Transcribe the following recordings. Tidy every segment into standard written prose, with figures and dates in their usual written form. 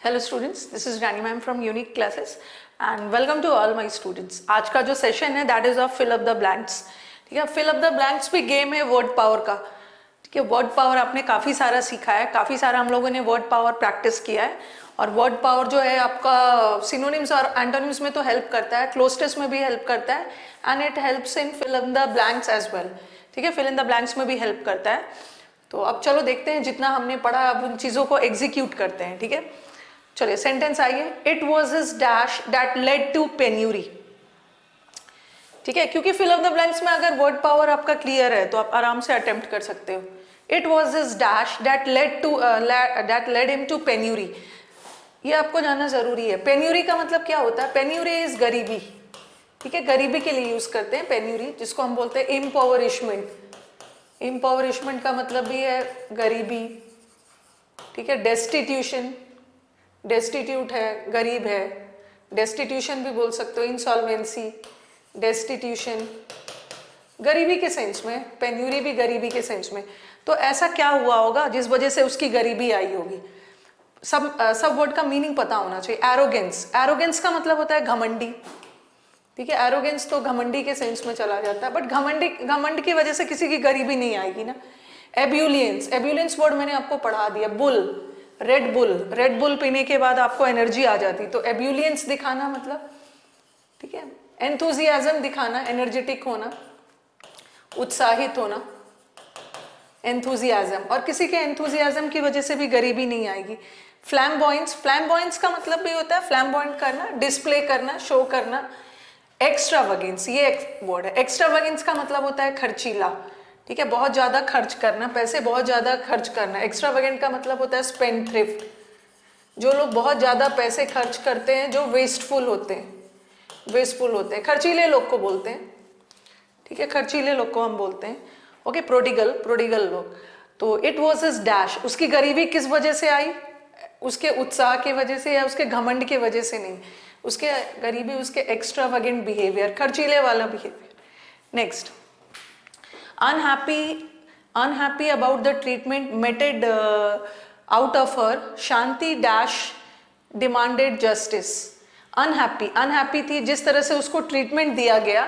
Hello students, this is Rani ma'am from Unique Classes and welcome to all my students. आज का जो session है that is of fill up the blanks. ठीक है, fill up the blanks भी game है word power का। ठीक है, वर्ड पावर आपने काफ़ी सारा सीखा है, काफ़ी सारा हम लोगों ने वर्ड पावर प्रैक्टिस किया है। और वर्ड पावर जो है आपका सिनोनिम्स और एंटोनिम्स में तो हेल्प करता है, क्लोज टेस्ट में भी हेल्प करता है and it helps in fill in the blanks as well. ठीक है, फिल इन द ब्लैंक्स में भी हेल्प करता है। तो अब चलो देखते हैं, जितना हमने पढ़ा अब उन चीज़ों को एग्जीक्यूट करते हैं। ठीक है, चलिए सेंटेंस आइए। It was his dash that led to penury. ठीक है, क्योंकि फिल ऑफ द ब्लैंक्स में अगर वर्ड पावर आपका क्लियर है तो आप आराम से अटेम्प्ट कर सकते हो। It was his dash that led him to penury. ये आपको जानना जरूरी है। पेन्यूरी का मतलब क्या होता है? पेन्यूरी इज गरीबी। ठीक है, गरीबी के लिए यूज करते हैं पेन्यूरी, जिसको हम बोलते हैं इम्पॉवरिशमेंट। इम्पॉवरिशमेंट का मतलब भी है गरीबी। ठीक है, डेस्टिट्यूशन, डेस्टिट्यूट है, गरीब है। डेस्टिट्यूशन भी बोल सकते हो, इंसॉल्वेंसी, डेस्टिट्यूशन, गरीबी के सेंस में। पेन्यूरी भी गरीबी के सेंस में। तो ऐसा क्या हुआ होगा जिस वजह से उसकी गरीबी आई होगी? सब वर्ड का मीनिंग पता होना चाहिए। एरोगेंस, एरोगेंस का मतलब होता है घमंडी। ठीक है, एरोगेंस तो घमंडी के सेंस में चला जाता है, बट घमंड की वजह से किसी की गरीबी नहीं आएगी ना। एब्यूलियंस, एब्यूलियंस वर्ड मैंने आपको पढ़ा दिया। Bull, red bull, red bull पीने के बाद आपको एनर्जी आ जाती, तो एब्यूलियंस दिखाना मतलब। ठीक है, एंथुजियाज्म दिखाना, एनर्जेटिक होना, उत्साहित होना, एंथुजियाज्म। और किसी के एंथुजियाज्म की वजह से भी गरीबी नहीं आएगी। फ्लैम्बॉयंस, फ्लैम्बॉयंस का मतलब भी होता है फ्लैम्बॉयंट करना, डिस्प्ले करना, शो करना। एक्स्ट्रावेगेंस, ये एक वर्ड है। एक्स्ट्रावेगेंस का मतलब होता है खर्चीला। ठीक है, बहुत ज्यादा खर्च करना, पैसे बहुत ज्यादा खर्च करना। एक्स्ट्रावेगेंट का मतलब होता है स्पेंड थ्रिफ्ट। जो लोग बहुत ज्यादा पैसे खर्च करते हैं, जो वेस्टफुल होते हैं, वेस्टफुल होते हैं, खर्चीले लोग को बोलते हैं। ठीक है, खर्चीले लोग को हम बोलते हैं। ओके, प्रोडिगल, प्रोडिगल लोग। तो इट वॉज हिज डैश, उसकी गरीबी किस वजह से आई? उसके उत्साह की वजह से या उसके घमंड की वजह से नहीं। उसके गरीबी उसके एक्स्ट्रावेगेंट बिहेवियर, खर्चीले वाला behaviour. Next, unhappy about the treatment meted out of her, Shanti dash demanded justice. Unhappy थी जिस तरह से उसको ट्रीटमेंट दिया गया,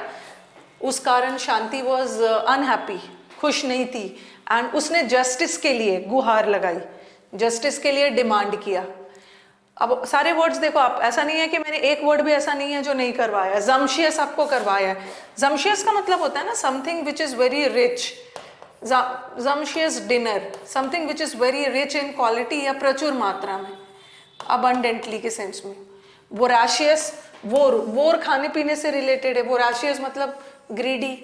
उस कारण शांति वॉज अनहैप्पी, खुश नहीं थी। एंड उसने जस्टिस के लिए गुहार लगाई, जस्टिस के लिए डिमांड किया। अब सारे वर्ड्स देखो आप, ऐसा नहीं है कि मैंने एक वर्ड भी ऐसा नहीं है जो नहीं करवाया। जम्शियस आपको करवाया है। जम्शियस का मतलब होता है ना something which is very rich. Sumptuous dinner, something which is very rich in quality या प्रचुर मात्रा में, अबंडेंटली के सेंस में। वोराशियस, वोर खाने पीने से रिलेटेड है। वोराशियस मतलब ग्रीडी।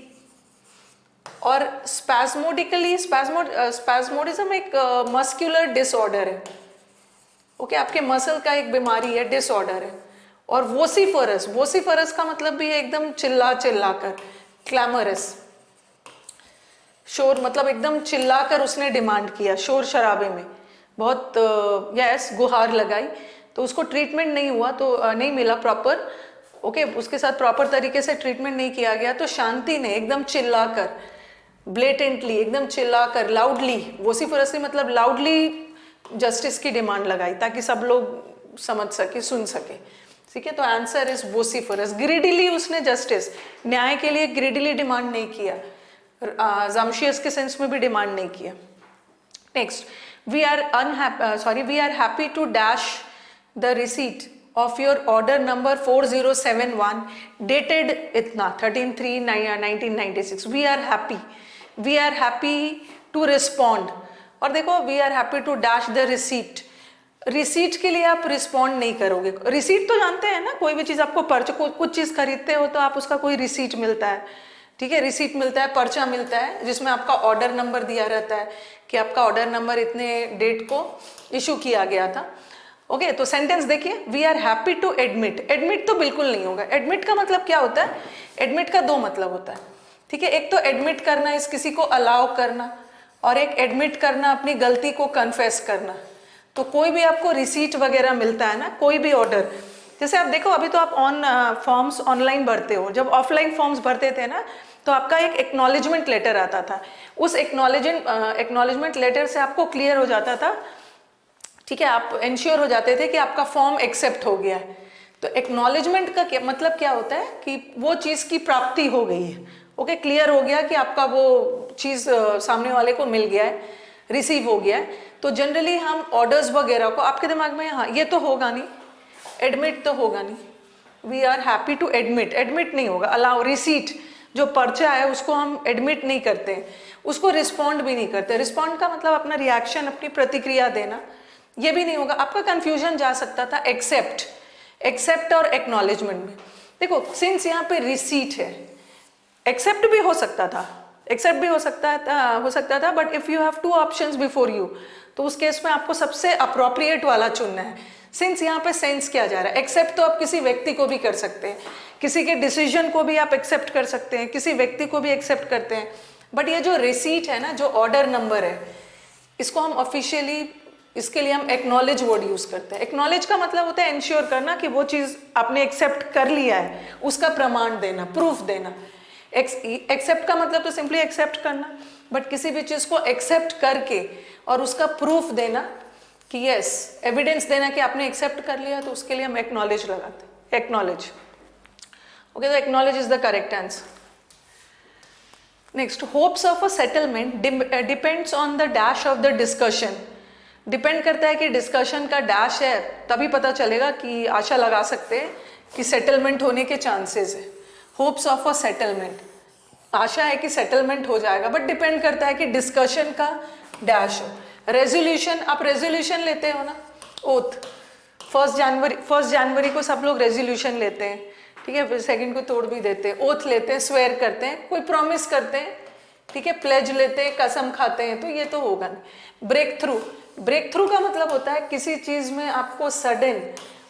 और स्पैस्मोडिकली, स्पैस्मोडिज्म एक मस्क्यूलर डिसऑर्डर है। ओके, आपके मसल का एक बीमारी है, डिसऑर्डर है। और वोसिफरस, वोसिफरस का मतलब भी है एकदम चिल्ला चिल्ला कर, क्लैमरस, शोर, मतलब एकदम चिल्लाकर उसने डिमांड किया, शोर शराबे में बहुत यस गुहार लगाई। तो उसको ट्रीटमेंट नहीं हुआ, तो नहीं मिला प्रॉपर। ओके, उसके साथ प्रॉपर तरीके से ट्रीटमेंट नहीं किया गया, तो शांति ने एकदम चिल्लाकर, ब्लेटेंटली, एकदम चिल्लाकर, लाउडली, वोसिफरसली मतलब लाउडली जस्टिस की डिमांड लगाई, ताकि सब लोग समझ सके, सुन सके। ठीक है, तो आंसर इज वोसिफरस। ग्रीडिली उसने जस्टिस, न्याय के लिए ग्रीडिली डिमांड नहीं किया, जम्शियस के सेंस में भी डिमांड नहीं किया। Next, we are happy to dash the receipt of your order number 4071 dated इतना 13/3/1996. we are happy to respond। और देखो, we are happy to dash the receipt. Receipt के लिए आप रिस्पॉन्ड नहीं करोगे। रिसीट तो जानते हैं ना, कोई भी चीज आपको पर्चा, कुछ चीज खरीदते हो तो आप उसका कोई रिसीट मिलता है। ठीक है, रिसीट मिलता है, पर्चा मिलता है, जिसमें आपका ऑर्डर नंबर दिया रहता है कि आपका ऑर्डर नंबर इतने डेट को इशू किया गया था। ओके, तो सेंटेंस देखिए, we are happy to admit. Admit तो बिल्कुल नहीं होगा। एडमिट का मतलब क्या होता है? एडमिट का दो मतलब होता है। ठीक है, एक तो एडमिट करना, इस किसी को अलाउ करना, और एक एडमिट करना, अपनी गलती को कन्फेस करना। तो कोई भी आपको रिसीट वगैरह मिलता है ना, कोई भी ऑर्डर, जैसे आप देखो अभी तो आप फॉर्म्स ऑनलाइन भरते हो, जब ऑफलाइन फॉर्म्स भरते थे ना तो आपका एक एक्नॉलेजमेंट लेटर आता था। उस एक्नॉलेजमेंट लेटर से आपको क्लियर हो जाता था ठीक है, आप इंश्योर हो जाते थे कि आपका फॉर्म एक्सेप्ट हो गया है। तो एक्नॉलेजमेंट का मतलब क्या होता है कि वो चीज़ की प्राप्ति हो गई है, ओके, क्लियर हो गया कि आपका वो चीज़ सामने वाले को मिल गया है, रिसीव हो गया है। तो जनरली हम ऑर्डर्स वगैरह को, आपके दिमाग में हाँ ये तो होगा नहीं, एडमिट तो होगा नहीं, we are happy to admit, admit नहीं होगा, अलाउ, रिसीट जो पर्चा है उसको हम एडमिट नहीं करते, उसको रिस्पॉन्ड भी नहीं करते। रिस्पॉन्ड का मतलब अपना रिएक्शन, अपनी प्रतिक्रिया देना, ये भी नहीं होगा। आपका कंफ्यूजन जा सकता था एक्सेप्ट, एक्सेप्ट और एक्नॉलेजमेंट में। देखो सिंस यहाँ पे रिसीट है, एक्सेप्ट भी हो सकता था, एक्सेप्ट भी हो सकता था, but if you have two options before you, तो उस केस में आपको सबसे अप्रोप्रिएट वाला चुनना है। सिंस यहाँ पे सेंस किया जा रहा है, एक्सेप्ट तो आप किसी व्यक्ति को भी कर सकते हैं, किसी के डिसीजन को भी आप एक्सेप्ट कर सकते हैं, किसी व्यक्ति को भी एक्सेप्ट करते हैं, बट ये जो रिसीट है ना, जो ऑर्डर नंबर है, इसको हम ऑफिशियली, इसके लिए हम एक्नॉलेज वर्ड यूज करते हैं। एक्नॉलेज का मतलब होता है इंश्योर करना कि वो चीज़ आपने एक्सेप्ट कर लिया है, उसका प्रमाण देना, प्रूफ देना। एक्सेप्ट का मतलब तो सिंपली एक्सेप्ट करना, बट किसी भी चीज़ को एक्सेप्ट करके और उसका प्रूफ देना कि यस, एविडेंस देना कि आपने एक्सेप्ट कर लिया, तो उसके लिए हम एक्नॉलेज लगाते हैं, एक्नॉलेज। ओके, तो acknowledge is the correct answer. Next, hopes of a settlement depends on the dash of the discussion. Depend करता है कि डिस्कशन का डैश है, तभी पता चलेगा कि आशा लगा सकते हैं कि सेटलमेंट होने के चांसेस है। होप्स ऑफ अ सेटलमेंट, आशा है कि सेटलमेंट हो जाएगा, बट डिपेंड करता है कि डिस्कशन का डैश हो। रेजोल्यूशन, आप रेजोल्यूशन लेते हो ना, ओथ, 1 जनवरी को सब लोग रेजोल्यूशन लेते हैं, ठीक है, फिर सेकंड को तोड़ भी देते हैं, ओथ लेते हैं, स्वेयर करते हैं, कोई प्रॉमिस करते हैं, ठीक है, प्लेज लेते हैं, कसम खाते हैं, तो ये तो होगा नहीं। ब्रेक थ्रू, ब्रेक थ्रू का मतलब होता है किसी चीज में आपको सडन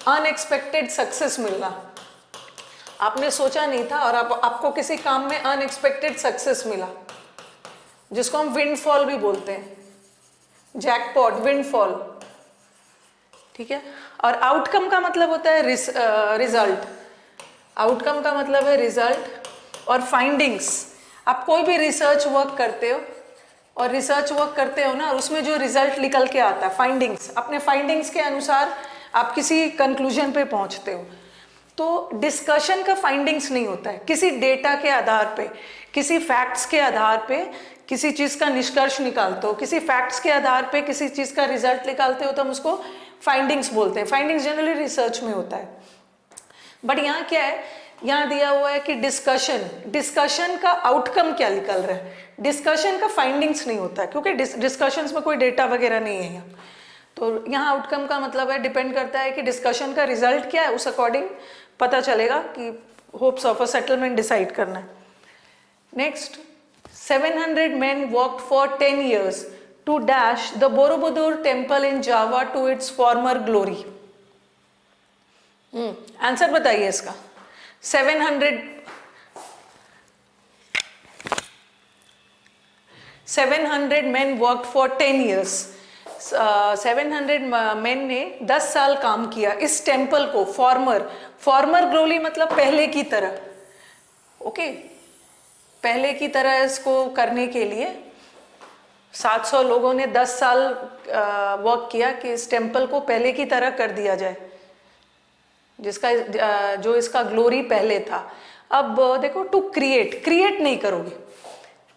अनएक्सपेक्टेड सक्सेस मिलना, आपने सोचा नहीं था और आपको किसी काम में अनएक्सपेक्टेड सक्सेस मिला, जिसको हम विंडफॉल भी बोलते हैं, जैकपॉट, विंडफॉल, ठीक है। और आउटकम का मतलब होता है रिजल्ट, आउटकम का मतलब है रिजल्ट और फाइंडिंग्स। आप कोई भी रिसर्च वर्क करते हो और रिसर्च वर्क करते हो ना, उसमें जो रिजल्ट निकल के आता है, फाइंडिंग्स, अपने फाइंडिंग्स के अनुसार आप किसी कंक्लूजन पे पहुंचते हो। तो डिस्कशन का फाइंडिंग्स नहीं होता है, किसी डेटा के आधार पे, किसी फैक्ट्स के आधार पे किसी चीज़ का निष्कर्ष निकालते हो, किसी फैक्ट्स के आधार पे किसी चीज़ का रिजल्ट निकालते हो, तो हम उसको फाइंडिंग्स बोलते हैं। फाइंडिंग्स जनरली रिसर्च में होता है, बट यहाँ क्या है, यहाँ दिया हुआ है कि डिस्कशन, डिस्कशन का आउटकम क्या निकल रहा है, डिस्कशन का फाइंडिंग्स नहीं होता है, क्योंकि डिस्कशंस में कोई डेटा वगैरह नहीं है यहाँ। तो यहाँ आउटकम का मतलब है, डिपेंड करता है कि डिस्कशन का रिजल्ट क्या है, उस अकॉर्डिंग पता चलेगा कि hopes of a settlement decide करना है। Next, 700 men worked for 10 years to dash the Borobudur temple in Java to its former glory. Answer बताइए इसका। 700 men worked for 10 years. 700 men ने 10 साल काम किया इस टेम्पल को, फॉर्मर ग्लोरी मतलब पहले की तरह, ओके, पहले की तरह इसको करने के लिए 700 लोगों ने 10 साल वर्क किया कि इस टेम्पल को पहले की तरह कर दिया जाए, जिसका जो इसका ग्लोरी पहले था। अब देखो, टू क्रिएट नहीं करोगे,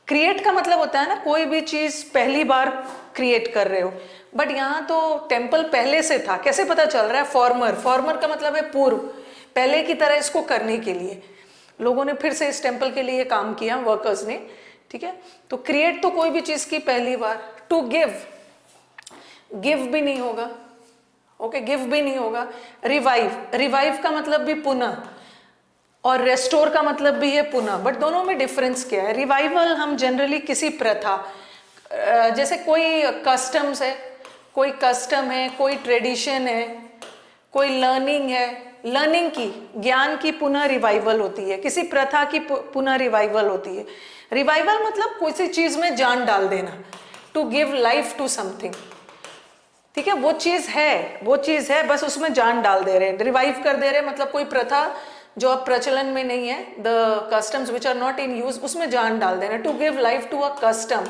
क्रिएट का मतलब होता है ना कोई भी चीज पहली बार क्रिएट कर रहे हो, बट यहाँ तो टेम्पल पहले से था, कैसे पता चल रहा है, फॉर्मर का मतलब है पूर्व, पहले की तरह इसको करने के लिए लोगों ने फिर से इस टेम्पल के लिए काम किया, वर्कर्स ने, ठीक है। तो क्रिएट तो कोई भी चीज की पहली बार। टू गिव भी नहीं होगा, ओके, गिव भी नहीं होगा। रिवाइव का मतलब भी पुनः, और रेस्टोर का मतलब भी है पुनः, बट दोनों में डिफरेंस क्या है। रिवाइवल हम जनरली किसी प्रथा, जैसे कोई कस्टम्स है, कोई कस्टम है, कोई ट्रेडिशन है, कोई लर्निंग है, लर्निंग की, ज्ञान की पुनः रिवाइवल होती है, किसी प्रथा की पुनः रिवाइवल होती है। रिवाइवल मतलब किसी चीज में जान डाल देना, to give life to something, ठीक है, वो चीज है, बस उसमें जान डाल दे रहे हैं, रिवाइव कर दे रहे हैं, मतलब कोई प्रथा जो अब प्रचलन में नहीं है, the customs which are not in use, उसमें जान डाल देना, to give life to a custom.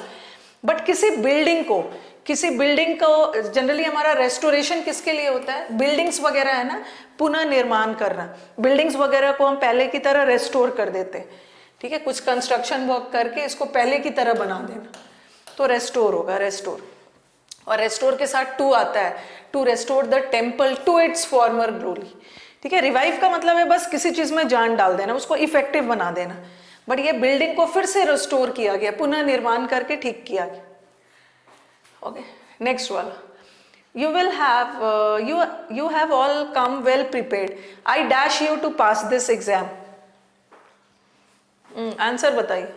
But किसी बिल्डिंग को, किसी बिल्डिंग को, जनरली हमारा रेस्टोरेशन किसके लिए होता है, बिल्डिंग्स वगैरह है ना, पुनः निर्माण करना, बिल्डिंग्स वगैरह को हम पहले की तरह रेस्टोर कर देते हैं, ठीक है, कुछ कंस्ट्रक्शन वर्क करके इसको पहले की तरह बना देना, तो रेस्टोर होगा, रेस्टोर। और रेस्टोर के साथ टू आता है, to restore the temple to its former glory, ठीक है। रिवाइव का मतलब है बस किसी चीज में जान डाल देना, उसको इफेक्टिव बना देना, बट ये बिल्डिंग को फिर से रेस्टोर किया गया, पुनः निर्माण करके ठीक किया गया। ओके, नेक्स्ट वाला, you will have you have all come well prepared, I dash you to pass this exam। Answer बताइए।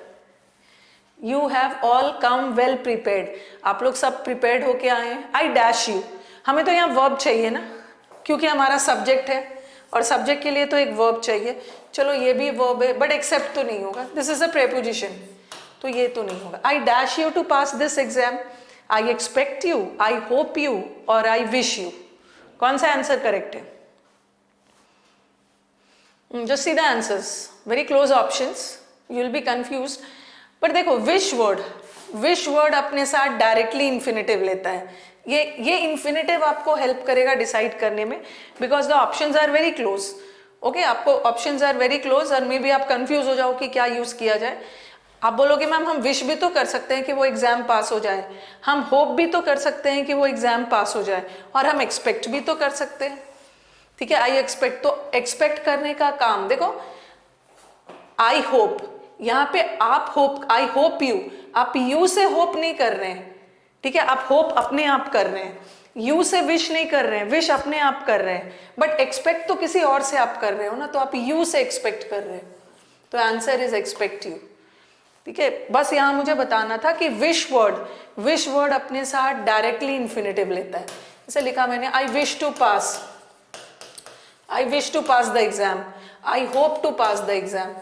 You have all come well prepared, आप लोग सब प्रिपेयर्ड होके आए हैं। I dash you, हमें तो यहाँ वर्ब चाहिए ना, क्योंकि हमारा सब्जेक्ट है और सब्जेक्ट के लिए तो एक वर्ब चाहिए। चलो ये भी वर्ब है, बट एक्सेप्ट तो नहीं होगा, दिस इज अ प्रेपोजिशन, तो ये तो नहीं होगा। I dash you to pass this exam, I expect you, I hope you और I wish you, कौन सा आंसर करेक्ट है? Just see the answers, very close options, you will be confused। पर देखो विश वर्ड अपने साथ directly infinitive लेता है, ये इन्फिनेटिव आपको हेल्प करेगा डिसाइड करने में, because the options are very close. Okay, आपको ऑप्शंस आर वेरी क्लोज और मे बी आप कंफ्यूज हो जाओ कि क्या यूज किया जाए। आप बोलोगे मैम हम विश भी तो कर सकते हैं कि वो एग्जाम पास हो जाए, हम होप भी तो कर सकते हैं कि वो एग्जाम पास हो जाए, और हम एक्सपेक्ट भी तो कर सकते हैं, ठीक है। आई एक्सपेक्ट, तो एक्सपेक्ट करने का काम देखो, आई होप, यहाँ पे आप होप, आई होप यू, आप यू से होप नहीं कर रहे हैं, ठीक है, आप होप अपने आप कर रहे हैं, यू से विश नहीं कर रहे हैं, विश अपने आप कर रहे हैं, बट एक्सपेक्ट तो किसी और से आप कर रहे हो ना, तो आप यू से एक्सपेक्ट कर रहे हैं, तो आंसर इज एक्सपेक्ट यू, ठीक है। बस यहाँ मुझे बताना था कि विश वर्ड अपने साथ डायरेक्टली इन्फिनेटिव लेता है। इसे लिखा मैंने, I wish to pass the exam, I hope to pass the exam.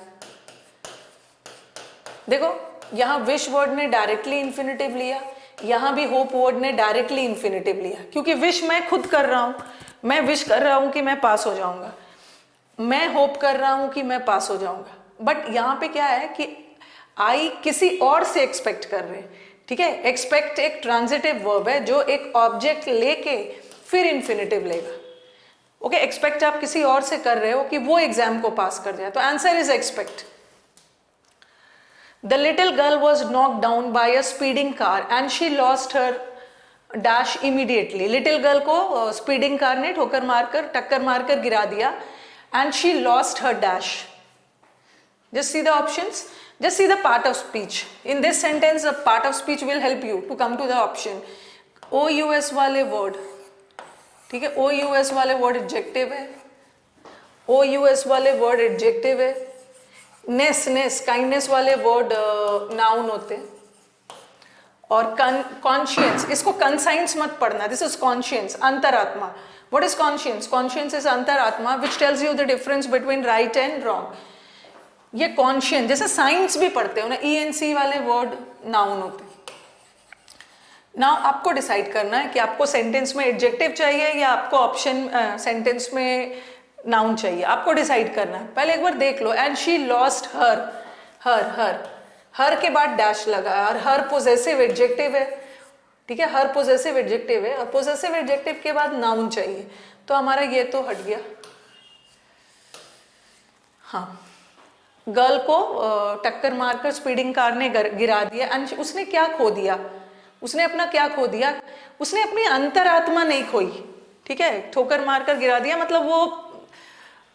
देखो यहाँ विश वर्ड ने डायरेक्टली इन्फिनेटिव लिया, यहाँ भी होप वर्ड ने डायरेक्टली इन्फिनेटिव लिया, क्योंकि विश मैं खुद कर रहा हूँ, मैं विश कर रहा हूँ कि मैं पास हो जाऊंगा, मैं होप कर रहा हूँ कि मैं पास हो जाऊंगा, बट यहाँ पे क्या है कि आई किसी और से एक्सपेक्ट कर रहे हैं, ठीक है। एक्सपेक्ट एक ट्रांजिटिव वर्ब है जो एक ऑब्जेक्ट लेके फिर इन्फिनेटिव लेगा। ओके, एक्सपेक्ट आप किसी और से कर रहे हो कि वो एग्जाम को पास कर जाए, तो answer is expect. The little girl was knocked down by a speeding car and she lost her dash immediately. Little girl को स्पीडिंग कार ने टक्कर मारकर गिरा दिया, and she lost her dash. Just see the options, just see the part of speech in this sentence, a part of speech will help you to come to the option। OUS वाले word, ठीक है, OUS वाले word adjective है, OUS वाले word adjective है, ness kindness वाले word noun होते हैं, और कॉन्शियंस, इसको कंसाइंस मत पढ़ना, दिस इज कॉन्शियंस, अंतरात्मा। What is conscience? Conscience is अंतरात्मा which tells you the difference between right and wrong. ये कॉन्शियंस, जैसे साइंस भी पढ़ते हो ना, ENC वाले वर्ड नाउन होते हैं। नाउ आपको डिसाइड करना है कि आपको सेंटेंस में एडजेक्टिव चाहिए या आपको ऑप्शन सेंटेंस में नाउन चाहिए, आपको डिसाइड करना है। पहले एक बार देख लो, एंड शी लॉस्ट हर के बाद डैश लगा, और हर पोजेसिव एडजेक्टिव है, ठीक है, हर पोजेसिव एडजेक्टिव है, और पोजेसिव एडजेक्टिव के बाद नाउन चाहिए, तो हमारा ये तो हट गया। हाँ, गर्ल को टक्कर मारकर स्पीडिंग कार ने गिरा दिया, एंड उसने क्या खो दिया, उसने अपना क्या खो दिया, उसने अपनी अंतरात्मा नहीं खोई, ठीक है। ठोकर मारकर गिरा दिया मतलब वो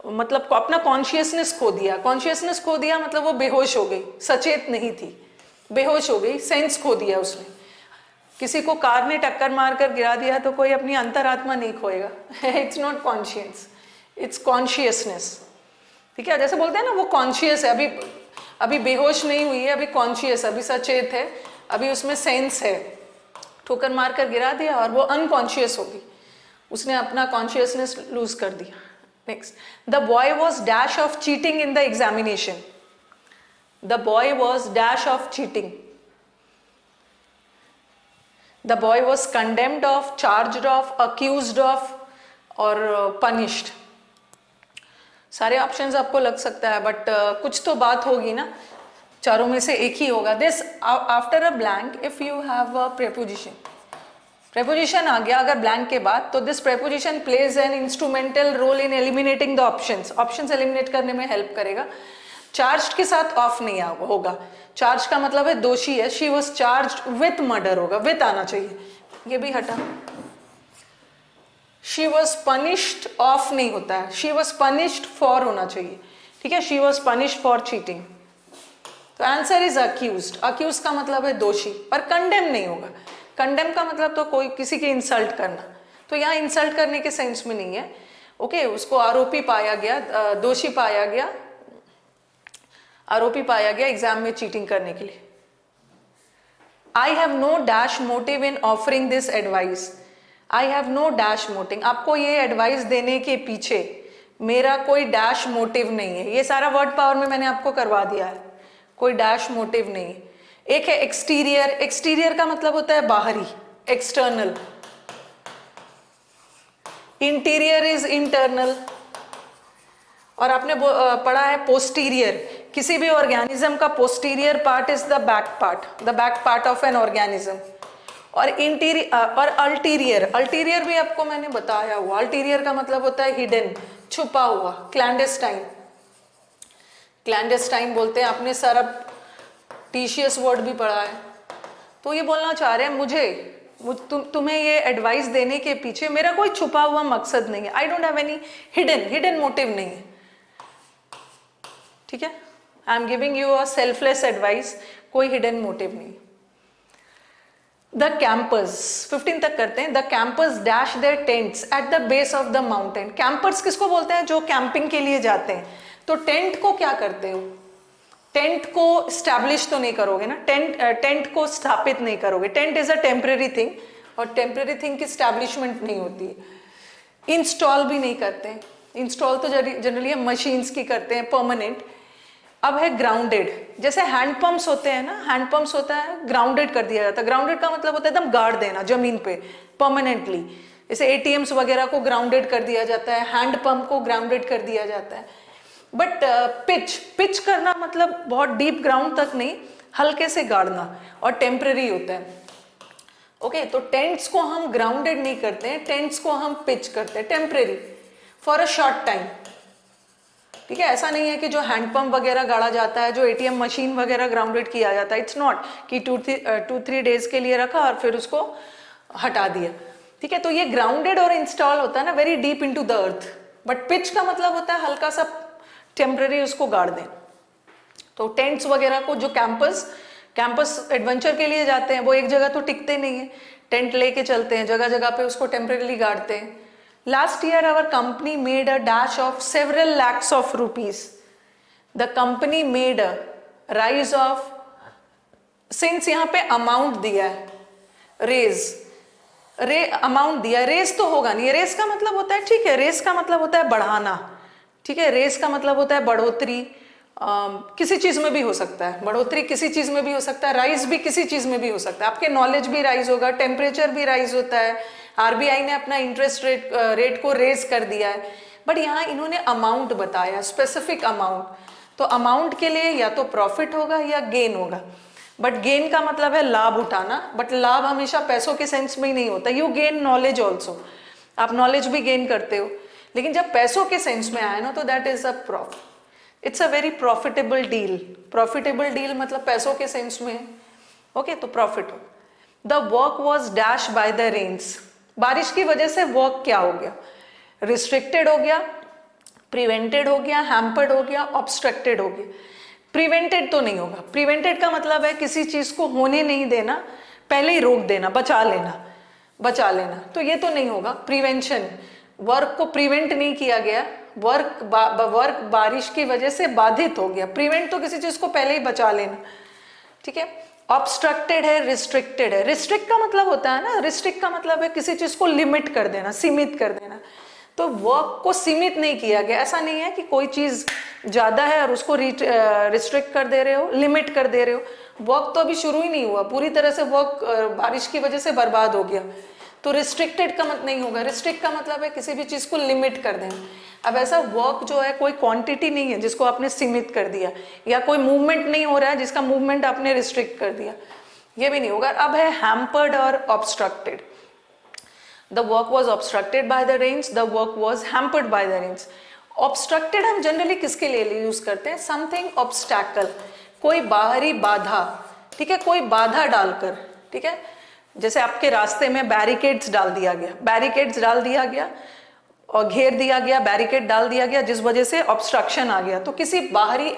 अपना कॉन्शियसनेस खो दिया, मतलब वो बेहोश हो गई, सचेत नहीं थी, बेहोश हो गई, सेंस खो दिया उसने। किसी को कार ने टक्कर मारकर गिरा दिया तो कोई अपनी अंतरात्मा नहीं खोएगा, it's not conscious, it's consciousness, ठीक है। जैसे बोलते हैं ना वो कॉन्शियस है, अभी बेहोश नहीं हुई है, अभी कॉन्शियस, अभी सचेत है, अभी उसमें सेंस है। ठोकर मारकर गिरा दिया और वो अनकॉन्शियस हो गई, उसने अपना कॉन्शियसनेस लूज कर दिया। Next, the boy was dash of cheating in the examination. The boy was dash of cheating. The boy was condemned of, charged of, accused of और पनिश्ड। सारे ऑप्शंस आपको लग सकता है, बट कुछ तो बात होगी ना, चारों में से एक ही होगा। This after a blank if you have a preposition, preposition आ गया अगर ब्लैंक के बाद, तो this preposition plays an instrumental role in eliminating the options, options eliminate करने में हेल्प करेगा। चार्ज के साथ ऑफ नहीं होगा, चार्ज का मतलब है दोषी है, she was charge with murder होगा, विथ आना चाहिए, ये भी हटा। शी वॉज पनिश्ड ऑफ नहीं होता है, शी वॉज पनिश्ड फॉर होना चाहिए, ठीक है, she was punished for cheating. तो आंसर इज अक्यूज्ड, अक्यूज का मतलब है दोषी, पर कंडेम नहीं होगा, कंडेम का मतलब तो कोई किसी की इंसल्ट करना, तो यहाँ इंसल्ट करने के सेंस में नहीं है। ओके, उसको आरोपी पाया गया, दोषी पाया गया, आरोपी पाया गया एग्जाम में चीटिंग करने के लिए। I have no dash motive in offering this advice, I have no dash motive, आपको ये एडवाइस देने के पीछे मेरा कोई डैश मोटिव नहीं है, ये सारा वर्ड पावर में मैंने आपको करवा दिया है, कोई डैश मोटिव नहीं है। एक है एक्सटीरियर, एक्सटीरियर का मतलब होता है बाहरी, एक्सटर्नल, इंटीरियर इज इंटरनल, और आपने पढ़ा है पोस्टीरियर, किसी भी ऑर्गेनिज्म का posterior part is the back part, the back part of an organism. और इंटीरियर और अल्टीरियर, अल्टीरियर भी आपको मैंने बताया हुआ, अल्टीरियर का मतलब होता है हिडन, छुपा हुआ, क्लैंडेस्टाइन, क्लैंडेस्टाइन बोलते हैं, आपने सरप्टिशियस वर्ड भी पढ़ा है। तो ये बोलना चाह रहे हैं तुम्हें ये एडवाइस देने के पीछे मेरा कोई छुपा हुआ मकसद नहीं है, I don't have any hidden motive नहीं है, ठीक है, I am giving you a selfless advice, कोई हिडन मोटिव नहीं। द कैंपर्स, 15 तक करते हैं। The campers dash there tents at the base of the mountain, campers किसको बोलते हैं, जो कैंपिंग के लिए जाते हैं। तो टेंट को क्या करते हो, टेंट को स्टैब्लिश तो नहीं करोगे ना, टेंट को स्थापित नहीं करोगे, tent is a temporary thing, और टेम्परेरी थिंग की स्टैब्लिशमेंट नहीं होती है। इंस्टॉल भी नहीं करते हैं, इंस्टॉल तो जनरली मशीन्स की करते हैं, परमानेंट। अब है ग्राउंडेड, जैसे हैंडपंप्स होते हैं ना, हैंडपंप्स होता है ग्राउंडेड कर दिया जाता है, ग्राउंडेड का मतलब होता है एकदम गाड़ देना जमीन पे परमानेंटली, जैसे एटीएम्स वगैरह को ग्राउंडेड कर दिया जाता है, हैंडपंप को ग्राउंडेड कर दिया जाता है। बट पिच करना मतलब बहुत डीप ग्राउंड तक नहीं, हल्के से गाड़ना, और टेम्परेरी होता है। ओके, तो टेंट्स को हम ग्राउंडेड नहीं करते हैं, टेंट्स को हम पिच करते हैं, temporary, for a short time, ठीक है। ऐसा नहीं है कि जो हैंडपंप वगैरह गाड़ा जाता है, जो एटीएम मशीन वगैरह ग्राउंडेड किया जाता है, इट्स नॉट कि 2-3 डेज के लिए रखा और फिर उसको हटा दिया, ठीक है। तो ये ग्राउंडेड और इंस्टॉल होता है ना very deep into the earth, but pitch का मतलब होता है हल्का सा टेम्परेरी उसको गाड़ दें। तो टेंट्स वगैरह को जो कैंपस एडवेंचर के लिए जाते हैं, वो एक जगह तो टिकते नहीं है, टेंट लेके चलते हैं, जगह जगह पे उसको टेम्परेरीली गाड़ते हैं। Last year our company made a dash of several lakhs of rupees. The company made a rise of, since यहाँ पे अमाउंट दिया है, अमाउंट दिया, रेज तो होगा नहीं, रेज का मतलब होता है, ठीक है, रेज का मतलब होता है बढ़ाना, ठीक है, रेज का मतलब होता है बढ़ोतरी, किसी चीज में भी हो सकता है, बढ़ोतरी किसी चीज में भी हो सकता है, राइज भी किसी चीज में भी हो सकता है, आपके नॉलेज भी राइज होगा, टेम्परेचर भी राइज होता है, आरबीआई ने अपना इंटरेस्ट रेट को रेज कर दिया है, बट यहाँ इन्होंने अमाउंट बताया, स्पेसिफिक अमाउंट। तो अमाउंट के लिए या तो प्रॉफिट होगा या गेन होगा, बट गेन का मतलब है लाभ उठाना, बट लाभ हमेशा पैसों के सेंस में ही नहीं होता, यू गेन नॉलेज ऑल्सो, आप नॉलेज भी गेन करते हो, लेकिन जब पैसों के सेंस में आया ना तो that is a profit, it's a very profitable deal. Profitable deal मतलब पैसों के सेंस में, ओके, तो प्रॉफिट हो। The work was dash by the rains, बारिश की वजह से वर्क क्या हो गया, रिस्ट्रिक्टेड हो गया, प्रिवेंटेड हो गया, हैम्पर्ड हो गया, ऑब्स्ट्रक्टेड हो गया। प्रिवेंटेड तो नहीं होगा, प्रिवेंटेड का मतलब है किसी चीज को होने नहीं देना, पहले ही रोक देना, बचा लेना, तो ये तो नहीं होगा। प्रिवेंशन, वर्क को प्रिवेंट नहीं किया गया, वर्क बारिश की वजह से बाधित हो गया, प्रिवेंट तो किसी चीज को पहले ही बचा लेना, ठीक है। ऑब्स्ट्रक्टेड है, रिस्ट्रिक्टेड है, रिस्ट्रिक्ट का मतलब होता है ना, रिस्ट्रिक्ट का मतलब है किसी चीज को लिमिट कर देना, सीमित कर देना, तो वर्क को सीमित नहीं किया गया। ऐसा नहीं है कि कोई चीज ज्यादा है और उसको रिस्ट्रिक्ट कर दे रहे हो, लिमिट कर दे रहे हो, वर्क तो अभी शुरू ही नहीं हुआ, पूरी तरह से वर्क बारिश की वजह से बर्बाद हो गया, तो रिस्ट्रिक्टेड का मतलब नहीं होगा। रिस्ट्रिक्ट का मतलब है किसी भी चीज को लिमिट कर देना। अब ऐसा वर्क जो है कोई क्वांटिटी नहीं है जिसको आपने सीमित कर दिया, या कोई मूवमेंट नहीं हो रहा है जिसका मूवमेंट आपने रिस्ट्रिक्ट कर दिया, ये भी नहीं होगा। अब है हैम्पर्ड और obstructed. The work was obstructed by the rains, the work was hampered by the rains. Obstructed हम जनरली किसके लिए यूज करते हैं? समथिंग ऑब्स्टैकल, कोई बाहरी बाधा, ठीक है, कोई बाधा डालकर, ठीक है, जैसे आपके रास्ते में बैरिकेड्स डाल दिया गया, बैरिकेड्स डाल दिया गया और घेर दिया गया, बैरिकेड डाल दिया गया, जिस वजह से ऑब्स्ट्रक्शन आ गया। तो किसी बाहरी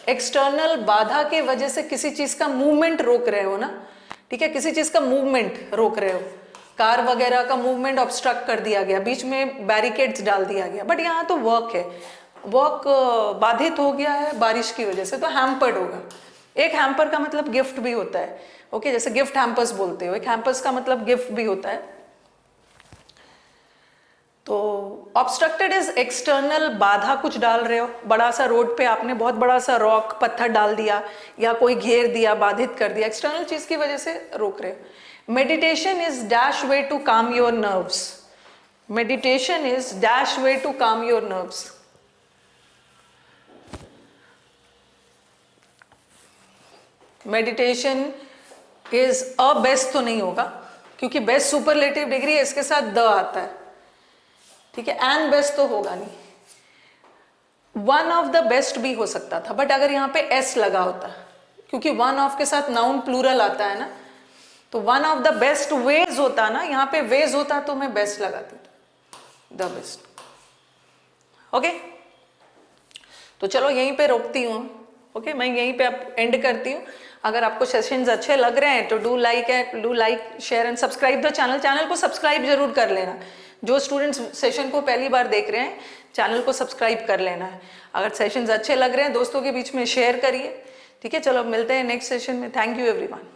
एक्सटर्नल बाधा के वजह से किसी चीज का मूवमेंट रोक रहे हो ना, ठीक है, किसी चीज का मूवमेंट रोक रहे हो, कार वगैरह का मूवमेंट ऑब्स्ट्रक्ट कर दिया गया, बीच में बैरिकेड्स डाल दिया गया। बट यहाँ तो वर्क है, वर्क बाधित हो गया है बारिश की वजह से, तो हैम्पर्ड होगा। एक हैम्पर का मतलब गिफ्ट भी होता है, ओके, जैसे गिफ्ट हैम्पर्स बोलते हो, एक हैम्पर्स का मतलब गिफ्ट भी होता है। तो ऑब्स्ट्रक्टेड इज एक्सटर्नल, बाधा कुछ डाल रहे हो, बड़ा सा रोड पे आपने बहुत बड़ा सा रॉक पत्थर डाल दिया या कोई घेर दिया, बाधित कर दिया, एक्सटर्नल चीज की वजह से रोक रहे हो। Meditation is dash way to calm your nerves, meditation is dash way to calm your nerves. Meditation is a best तो नहीं होगा, क्योंकि बेस्ट सुपरलेटिव डिग्री है, इसके साथ द आता है, ठीक है, एंड बेस्ट तो होगा नहीं। वन ऑफ द बेस्ट भी हो सकता था, बट अगर यहाँ पे एस लगा होता, क्योंकि वन ऑफ के साथ नाउन प्लूरल आता है ना, तो one of the best veg होता ना, यहाँ पे वेज होता तो मैं बेस्ट लगाती थी, द बेस्ट। ओके, तो चलो यहीं पे रोकती हूँ, ओके, मैं यहीं पे अब एंड करती हूँ। अगर आपको सेशंस अच्छे लग रहे हैं तो do like share and subscribe the channel को सब्सक्राइब जरूर कर लेना। जो स्टूडेंट्स सेशन को पहली बार देख रहे हैं, चैनल को सब्सक्राइब कर लेना है। अगर सेशंस अच्छे लग रहे हैं दोस्तों के बीच में शेयर करिए, ठीक है। चलो मिलते हैं नेक्स्ट सेशन में। Thank you everyone.